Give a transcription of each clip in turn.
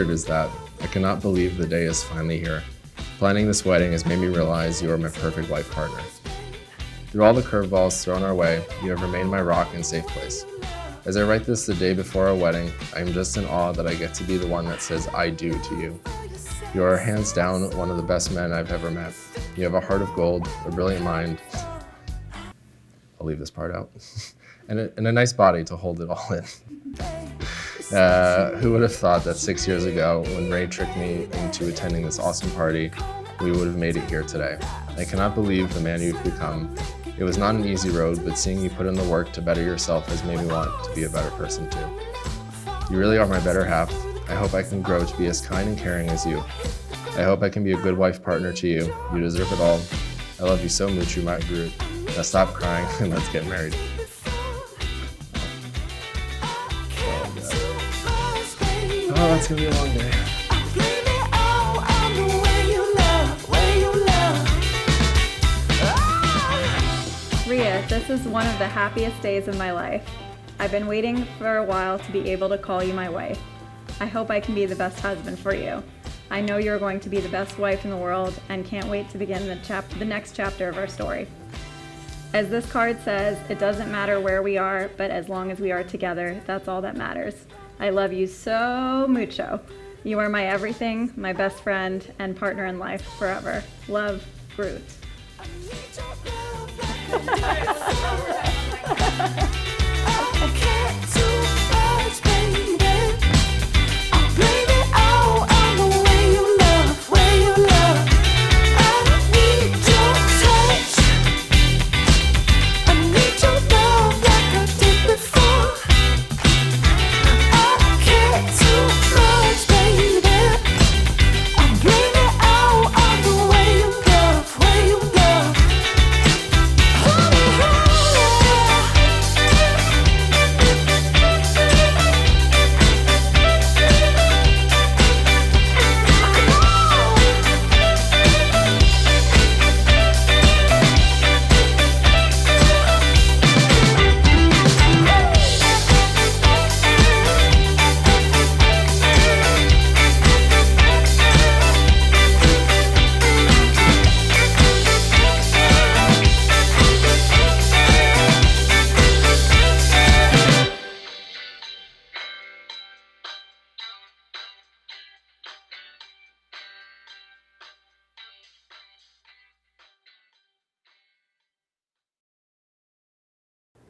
weird is that I cannot believe the day is finally here. Planning this wedding has made me realize you are my perfect life partner. Through all the curveballs thrown our way, you have remained my rock and safe place. As I write this the day before our wedding, I am just in awe that I get to be the one that says I do to you. You are hands down one of the best men I've ever met. You have a heart of gold, a brilliant mind, I'll leave this part out, and a nice body to hold it all in. Who would have thought that 6 years ago, when Ray tricked me into attending this awesome party, we would have made it here today. I cannot believe the man you've become. It was not an easy road, but seeing you put in the work to better yourself has made me want to be a better person too. You really are my better half. I hope I can grow to be as kind and caring as you. I hope I can be a good wife partner to you. You deserve it all. I love you so much, my Groot. Now stop crying and let's get married. Oh, that's gonna be a long day. Rhea, this is one of the happiest days of my life. I've been waiting for a while to be able to call you my wife. I hope I can be the best husband for you. I know you're going to be the best wife in the world and can't wait to begin the next chapter of our story. As this card says, it doesn't matter where we are, but as long as we are together, that's all that matters. I love you so mucho. You are my everything, my best friend, and partner in life forever. Love, Groot.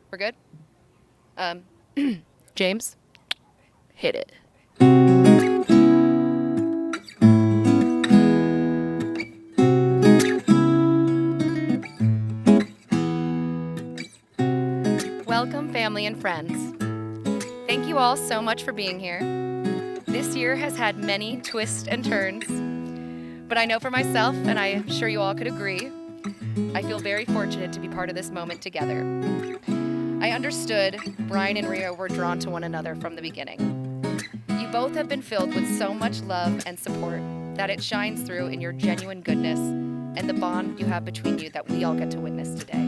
We're good? James, hit it. Welcome, family and friends. Thank you all so much for being here. This year has had many twists and turns, but I know for myself, and I'm sure you all could agree, I feel very fortunate to be part of this moment together. I understood Brian and Rhea were drawn to one another from the beginning. You both have been filled with so much love and support that it shines through in your genuine goodness and the bond you have between you that we all get to witness today.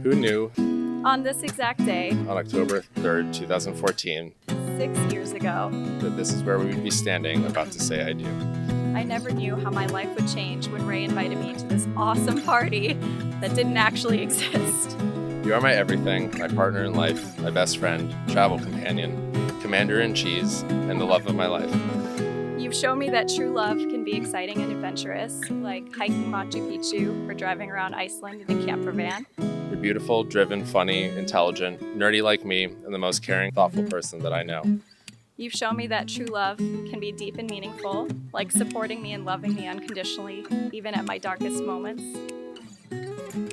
Who knew? On this exact day, On October 3rd, 2014, 6 years ago, that this is where we would be standing about to say I do. I never knew how my life would change when Ray invited me to this awesome party that didn't actually exist. You are my everything, my partner in life, my best friend, travel companion, commander-in-chief, and the love of my life. You've shown me that true love can be exciting and adventurous, like hiking Machu Picchu or driving around Iceland in a camper van. You're beautiful, driven, funny, intelligent, nerdy like me, and the most caring, thoughtful person that I know. You've shown me that true love can be deep and meaningful, like supporting me and loving me unconditionally, even at my darkest moments.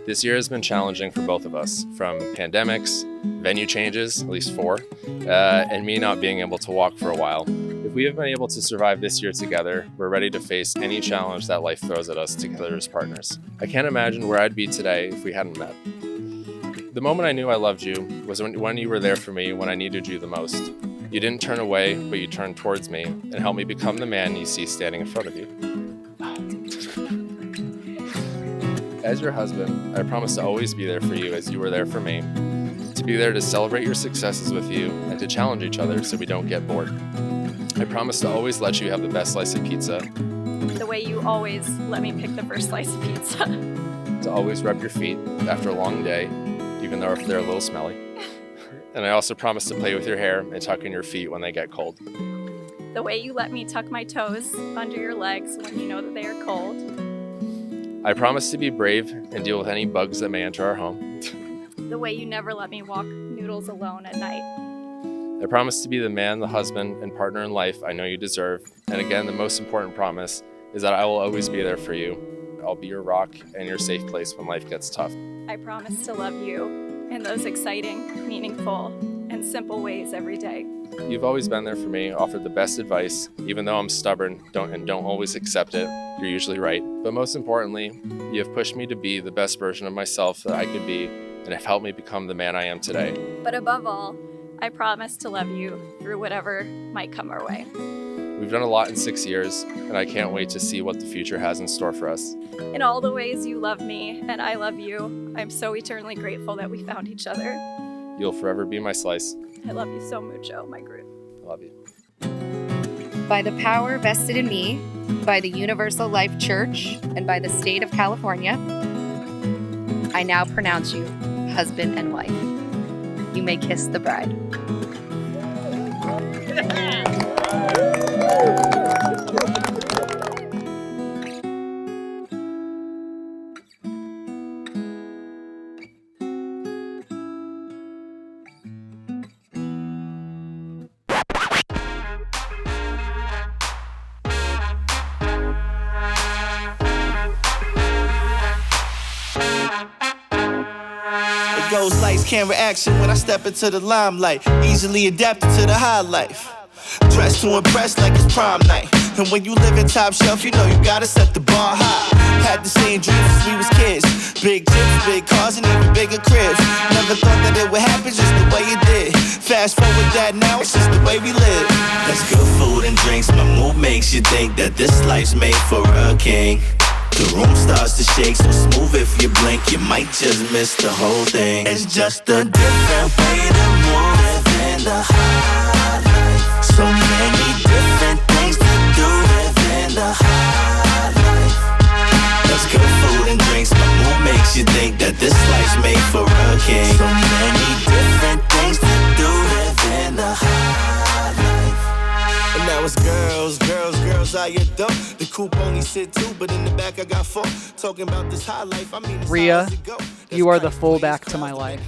This year has been challenging for both of us, from pandemics, venue changes, at least 4, and me not being able to walk for a while. If we have been able to survive this year together, we're ready to face any challenge that life throws at us together as partners. I can't imagine where I'd be today if we hadn't met. The moment I knew I loved you was when you were there for me when I needed you the most. You didn't turn away, but you turned towards me and helped me become the man you see standing in front of you. As your husband, I promise to always be there for you as you were there for me, to to be there to celebrate your successes with you and to challenge each other so we don't get bored. I promise to always let you have the best slice of pizza, The way you always let me pick the first slice of pizza. to always rub your feet after a long day, even though they're a little smelly. And I also promise to play with your hair and tuck in your feet when they get cold. The way you let me tuck my toes under your legs when you know that they are cold. I promise to be brave and deal with any bugs that may enter our home. The way you never let me walk noodles alone at night. I promise to be the man, the husband, and partner in life I know you deserve. And again, the most important promise is that I will always be there for you. I'll be your rock and your safe place when life gets tough. I promise to love you in those exciting, meaningful, and simple ways every day. You've always been there for me, offered the best advice, even though I'm stubborn don't always accept it. You're usually right. But most importantly, you have pushed me to be the best version of myself that I could be and have helped me become the man I am today. But above all, I promise to love you through whatever might come our way. We've done a lot in 6 years, and I can't wait to see what the future has in store for us. In all the ways you love me and I love you, I'm so eternally grateful that we found each other. You'll forever be my slice. I love you so mucho, my Groot. I love you. By the power vested in me, by the Universal Life Church, and by the state of California, I now pronounce you husband and wife. You may kiss the bride. Goes lights, camera action when I step into the limelight. Easily adapted to the high life. Dressed to impress like it's prom night. And when you live in top shelf, you know you gotta set the bar high. Had the same dreams since we was kids. Big trips, big cars, and even bigger cribs. Never thought that it would happen just the way it did. Fast forward that now, it's just the way we live. That's good food and drinks. My mood makes you think that this life's made for a king. The room starts to shake, so smooth if you blink, you might just miss the whole thing. It's just a different way to move in the high life. So many different things to do within the high life. That's good food and drinks, my mood makes you think that this life's made for a king. So many different things to do within the high life. And now it's girls, I adore. The coupe only sit two, but in the back I got four. Talking about this high life, I mean, Rhea, you are the fullback to my life.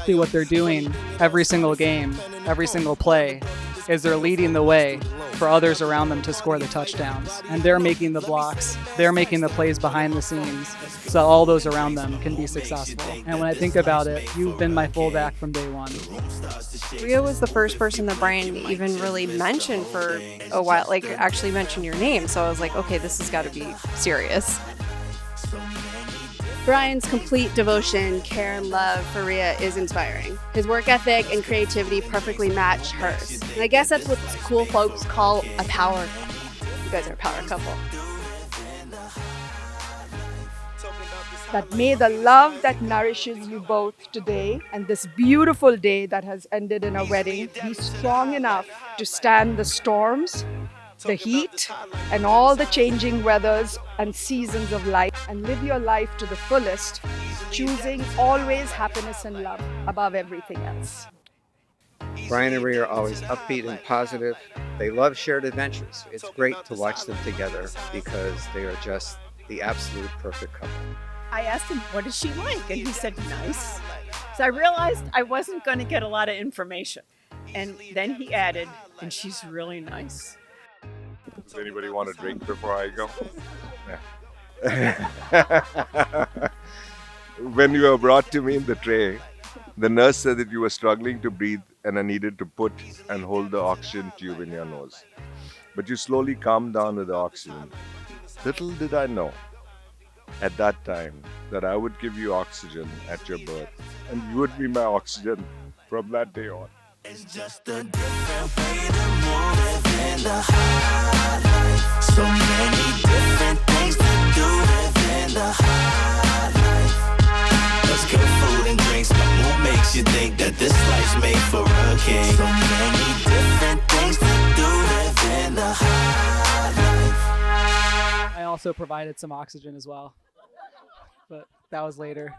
See what they're doing every single game, every single play, is they're leading the way for others around them to score the touchdowns. And they're making the blocks, they're making the plays behind the scenes, so all those around them can be successful. And when I think about it, you've been my fullback from day one. Rhea was the first person that Brian even really mentioned for a while, like actually mentioned your name. So I was like, okay, this has got to be serious. Brian's complete devotion, care, and love for Rhea is inspiring. His work ethic and creativity perfectly match hers. And I guess that's what cool folks call a power couple. You guys are a power couple. That may the love that nourishes you both today and this beautiful day that has ended in a wedding be strong enough to stand the storms, the heat, and all the changing weathers and seasons of life, and live your life to the fullest, choosing always happiness and love above everything else. Brian and Rhea are always upbeat and positive. They love shared adventures. It's great to watch them together because they are just the absolute perfect couple. I asked him, what is she like? And he said, nice. So I realized I wasn't going to get a lot of information. And then he added, and she's really nice. Does anybody want a drink before I go? Yeah. When you were brought to me in the tray, the nurse said that you were struggling to breathe and I needed to put and hold the oxygen tube in your nose. But you slowly calmed down with the oxygen. Little did I know at that time that I would give you oxygen at your birth, and you would be my oxygen from that day on. It's just a different way to move within the high life. So many different things to do within the high life. Cause good food and drinks, what makes you think that this life's made for a king? So many different things to do within the high life. I also provided some oxygen as well, but that was later.